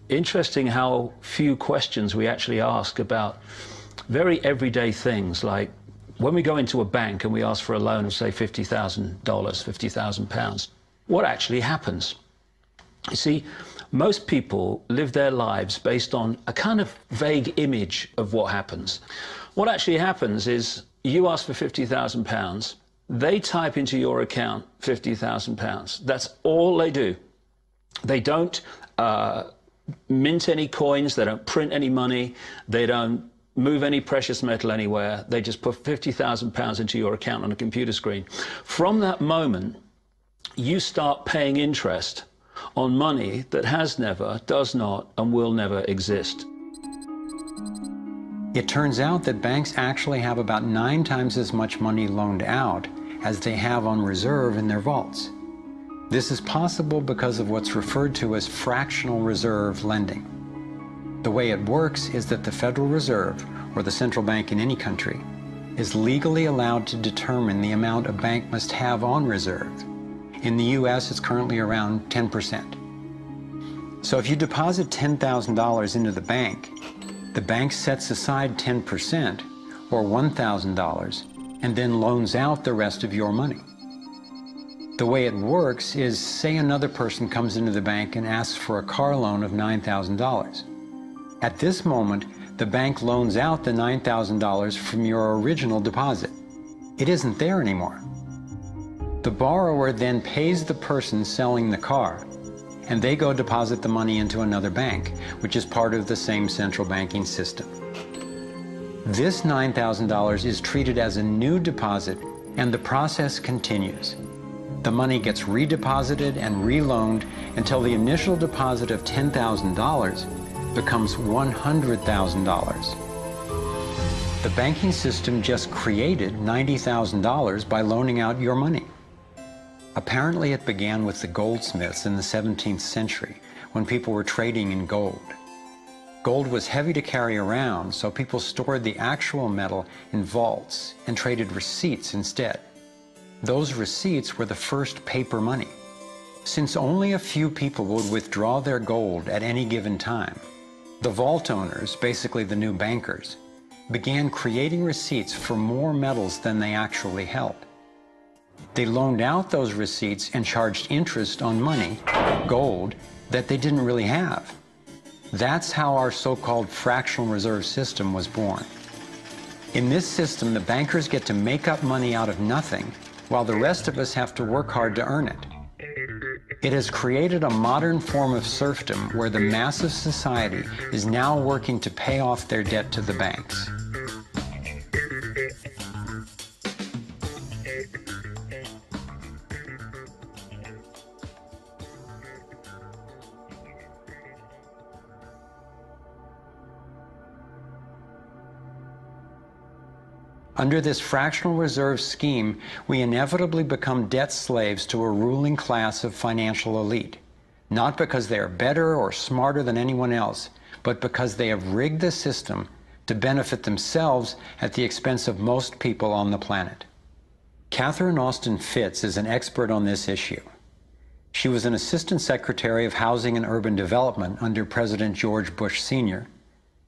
interesting how few questions we actually ask about very everyday things, like when we go into a bank and we ask for a loan of, say, $50,000, £50,000, what actually happens? You see, most people live their lives based on a kind of vague image of what happens. What actually happens is you ask for £50,000, they type into your account £50,000. That's all they do. They don't mint any coins, they don't print any money, they don't move any precious metal anywhere. They just put £50,000 into your account on a computer screen. From that moment, you start paying interest on money that has never, does not, and will never exist. It turns out that banks actually have about 9 times as much money loaned out as they have on reserve in their vaults. This is possible because of what's referred to as fractional reserve lending. The way it works is that the Federal Reserve, or the central bank in any country, is legally allowed to determine the amount a bank must have on reserve. In the US, it's currently around 10%. So if you deposit $10,000 into the bank sets aside 10%, or $1,000, and then loans out the rest of your money. The way it works is, say another person comes into the bank and asks for a car loan of $9,000. At this moment, the bank loans out the $9,000 from your original deposit. It isn't there anymore. The borrower then pays the person selling the car, and they go deposit the money into another bank, which is part of the same central banking system. This $9,000 is treated as a new deposit, and the process continues. The money gets redeposited and reloaned until the initial deposit of $10,000 becomes $100,000. The banking system just created $90,000 by loaning out your money. Apparently it began with the goldsmiths in the 17th century, when people were trading in gold. Gold was heavy to carry around, so people stored the actual metal in vaults and traded receipts instead. Those receipts were the first paper money. Since only a few people would withdraw their gold at any given time, the vault owners, basically the new bankers, began creating receipts for more metals than they actually held. They loaned out those receipts and charged interest on money, gold, that they didn't really have. That's how our so-called fractional reserve system was born. In this system, the bankers get to make up money out of nothing, while the rest of us have to work hard to earn it. It has created a modern form of serfdom where the mass of society is now working to pay off their debt to the banks. Under this fractional reserve scheme, we inevitably become debt slaves to a ruling class of financial elite, not because they are better or smarter than anyone else, but because they have rigged the system to benefit themselves at the expense of most people on the planet. Catherine Austin Fitts is an expert on this issue. She was an Assistant Secretary of Housing and Urban Development under President George Bush Sr.,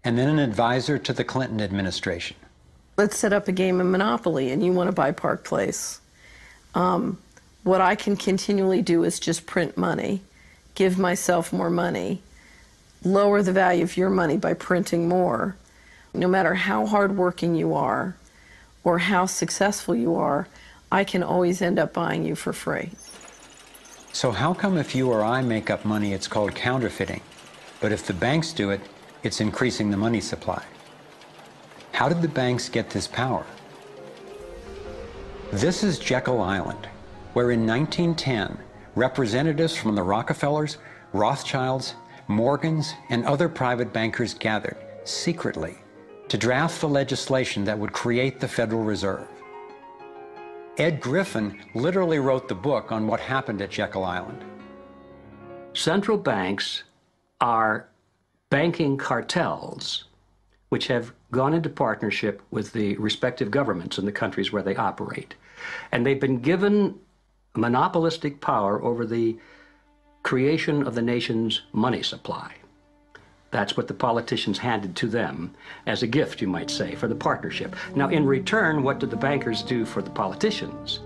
and then an advisor to the Clinton administration. Let's set up a game of Monopoly and you want to buy Park Place. What I can continually do is just print money, give myself more money, lower the value of your money by printing more. No matter how hardworking you are or how successful you are, I can always end up buying you for free. So how come if you or I make up money, it's called counterfeiting, but if the banks do it, it's increasing the money supply? How did the banks get this power? This is Jekyll Island, where in 1910, representatives from the Rockefellers, Rothschilds, Morgans, and other private bankers gathered secretly to draft the legislation that would create the Federal Reserve. Ed Griffin literally wrote the book on what happened at Jekyll Island. Central banks are banking cartels which have gone into partnership with the respective governments in the countries where they operate. And they've been given monopolistic power over the creation of the nation's money supply. That's what the politicians handed to them as a gift, you might say, for the partnership. Now, in return, what did the bankers do for the politicians?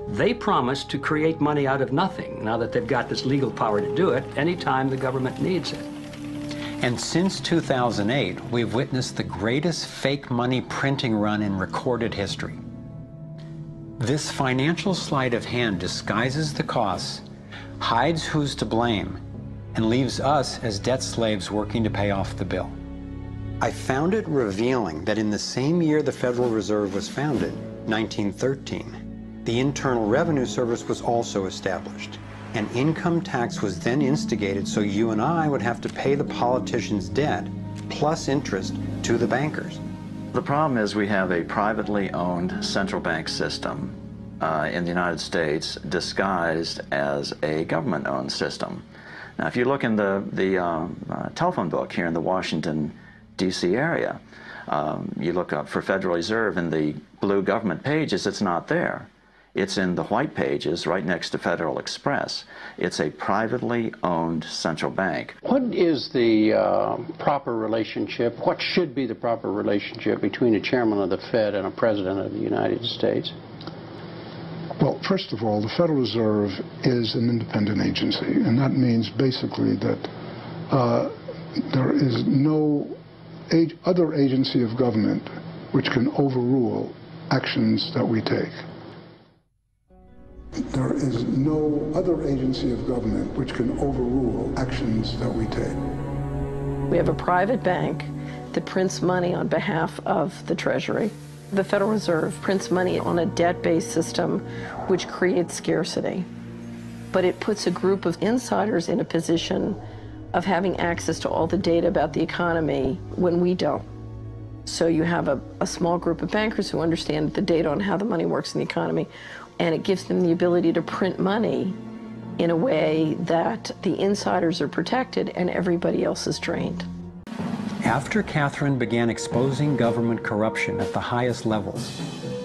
They promised to create money out of nothing, now that they've got this legal power to do it anytime the government needs it. And since 2008, we've witnessed the greatest fake money printing run in recorded history. This financial sleight of hand disguises the costs, hides who's to blame, and leaves us as debt slaves working to pay off the bill. I found it revealing that in the same year the Federal Reserve was founded, 1913, the Internal Revenue Service was also established. An income tax was then instigated so you and I would have to pay the politicians' debt plus interest to the bankers. The problem is we have a privately owned central bank system in the United States disguised as a government-owned system. Now, if you look in the telephone book here in the Washington, D.C. area, you look up for Federal Reserve in the blue government pages, it's not there. It's in the white pages right next to Federal Express. It's a privately owned central bank. What is the proper relationship, what should be the proper relationship between a chairman of the Fed and a president of the United States? Well, first of all, the Federal Reserve is an independent agency, and that means basically that there is no other agency of government which can overrule actions that we take. There is no other agency of government which can overrule actions that we take. We have a private bank that prints money on behalf of the Treasury. The Federal Reserve prints money on a debt-based system which creates scarcity. But it puts a group of insiders in a position of having access to all the data about the economy when we don't. So you have a small group of bankers who understand the data on how the money works in the economy, and it gives them the ability to print money in a way that the insiders are protected and everybody else is drained. After Catherine began exposing government corruption at the highest levels,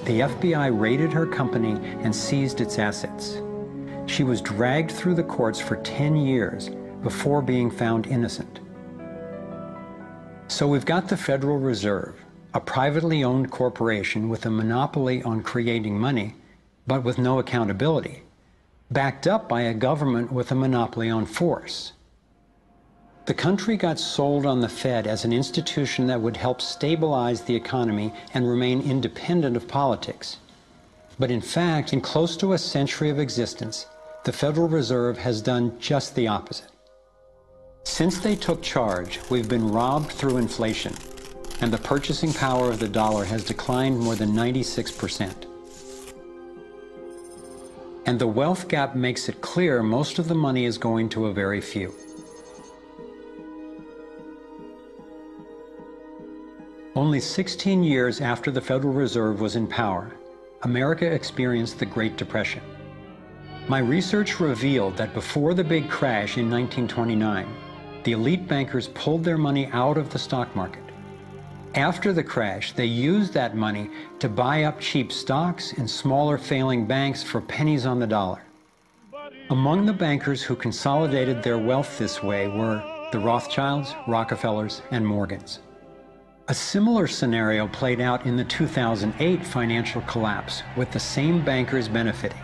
the FBI raided her company and seized its assets. She was dragged through the courts for 10 years before being found innocent. So we've got the Federal Reserve, a privately owned corporation with a monopoly on creating money, but with no accountability, backed up by a government with a monopoly on force. The country got sold on the Fed as an institution that would help stabilize the economy and remain independent of politics. But in fact, in close to a century of existence, the Federal Reserve has done just the opposite. Since they took charge, we've been robbed through inflation, and the purchasing power of the dollar has declined more than 96%. And the wealth gap makes it clear most of the money is going to a very few. Only 16 years after the Federal Reserve was in power, America experienced the Great Depression. My research revealed that before the big crash in 1929, the elite bankers pulled their money out of the stock market. After the crash, they used that money to buy up cheap stocks and smaller failing banks for pennies on the dollar. Among the bankers who consolidated their wealth this way were the Rothschilds, Rockefellers, and Morgans. A similar scenario played out in the 2008 financial collapse, with the same bankers benefiting.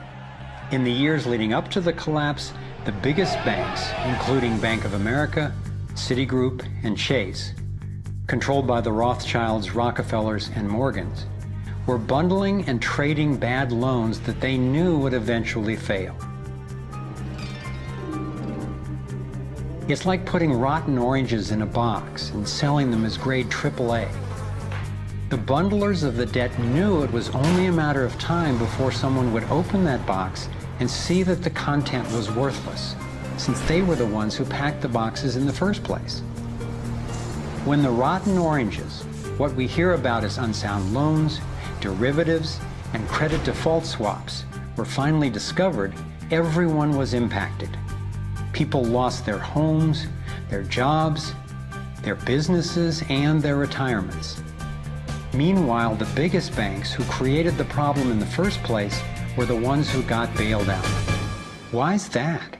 In the years leading up to the collapse, the biggest banks, including Bank of America, Citigroup, and Chase, controlled by the Rothschilds, Rockefellers, and Morgans, were bundling and trading bad loans that they knew would eventually fail. It's like putting rotten oranges in a box and selling them as grade AAA. The bundlers of the debt knew it was only a matter of time before someone would open that box and see that the content was worthless, since they were the ones who packed the boxes in the first place. When the rotten oranges, what we hear about as unsound loans, derivatives, and credit default swaps, were finally discovered, everyone was impacted. People lost their homes, their jobs, their businesses, and their retirements. Meanwhile, the biggest banks who created the problem in the first place were the ones who got bailed out. Why's that?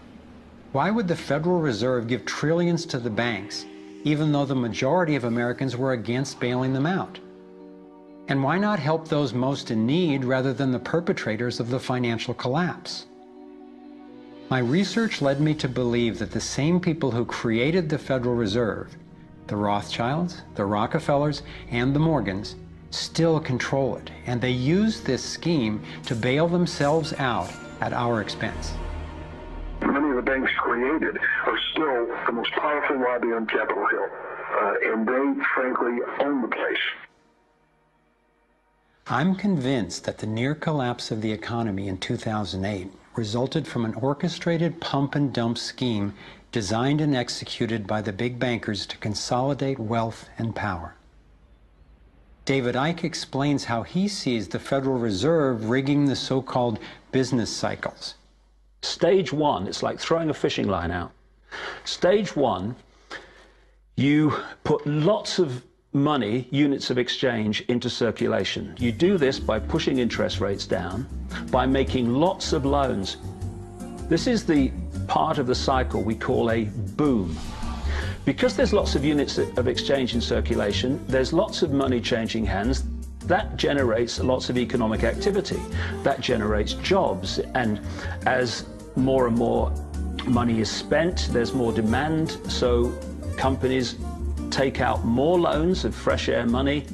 Why would the Federal Reserve give trillions to the banks even though the majority of Americans were against bailing them out? And why not help those most in need rather than the perpetrators of the financial collapse? My research led me to believe that the same people who created the Federal Reserve, the Rothschilds, the Rockefellers, and the Morgans, still control it, and they use this scheme to bail themselves out at our expense. Many of the banks created are still the most powerful lobby on Capitol Hill, and they, frankly, own the place. I'm convinced that the near collapse of the economy in 2008 resulted from an orchestrated pump and dump scheme designed and executed by the big bankers to consolidate wealth and power. David Icke explains how he sees the Federal Reserve rigging the so-called business cycles. Stage one, it's like throwing a fishing line out. Stage one, you put lots of money, units of exchange, into circulation. You do this by pushing interest rates down, by making lots of loans. This is the part of the cycle we call a boom. Because there's lots of units of exchange in circulation, there's lots of money changing hands. That generates lots of economic activity. That generates jobs. And as more and more money is spent, there's more demand. So companies take out more loans of fresh air money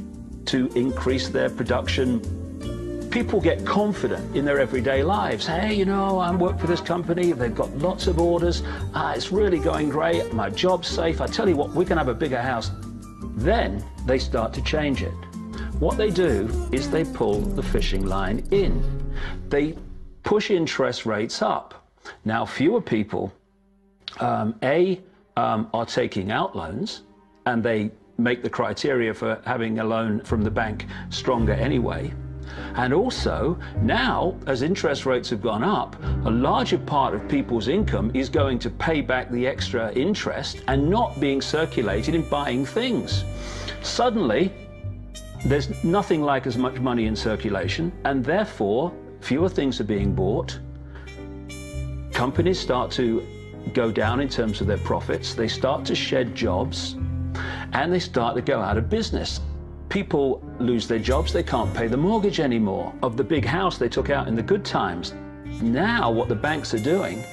to increase their production. People get confident in their everyday lives. Hey, you know, I work for this company, they've got lots of orders, it's really going great, my job's safe, I tell you what, we can have a bigger house. Then they start to change it. What they do is they pull the fishing line in. They push interest rates up. Now, fewer people, are taking out loans, and they make the criteria for having a loan from the bank stronger anyway. And also, now, as interest rates have gone up, a larger part of people's income is going to pay back the extra interest and not being circulated in buying things. Suddenly, there's nothing like as much money in circulation, and therefore, fewer things are being bought. Companies start to go down in terms of their profits, they start to shed jobs, and they start to go out of business. People lose their jobs, they can't pay the mortgage anymore of the big house they took out in the good times. Now what the banks are doing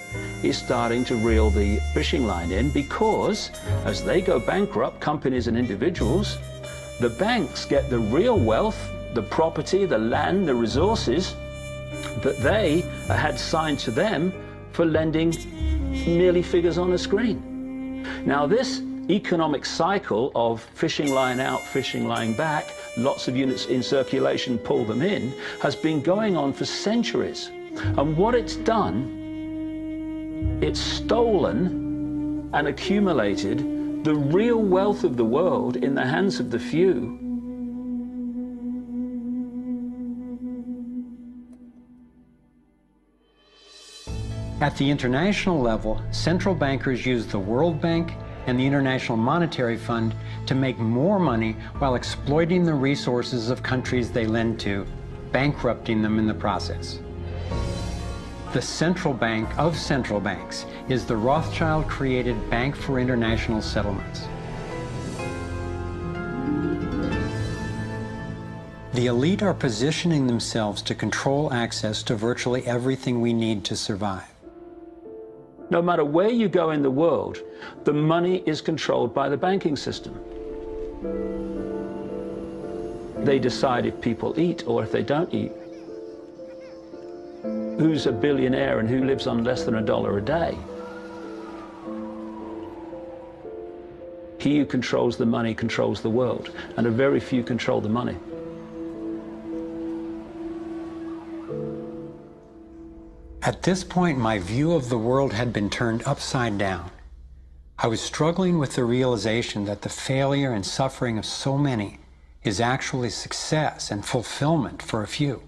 is starting to reel the fishing line in, because as they go bankrupt, companies and individuals, the banks get the real wealth, the property, the land, the resources that they had signed to them for lending merely figures on a screen. Now this economic cycle of fishing line out, fishing line back, lots of units in circulation, pull them in, has been going on for centuries. And what it's done, it's stolen and accumulated the real wealth of the world in the hands of the few. At the international level, central bankers use the World Bank and the International Monetary Fund to make more money while exploiting the resources of countries they lend to, bankrupting them in the process. The central bank of central banks is the Rothschild-created Bank for International Settlements. The elite are positioning themselves to control access to virtually everything we need to survive. No matter where you go in the world, the money is controlled by the banking system. They decide if people eat or if they don't eat. Who's a billionaire and who lives on less than $1 a day? He who controls the money controls the world, and a very few control the money. At this point, my view of the world had been turned upside down. I was struggling with the realization that the failure and suffering of so many is actually success and fulfillment for a few.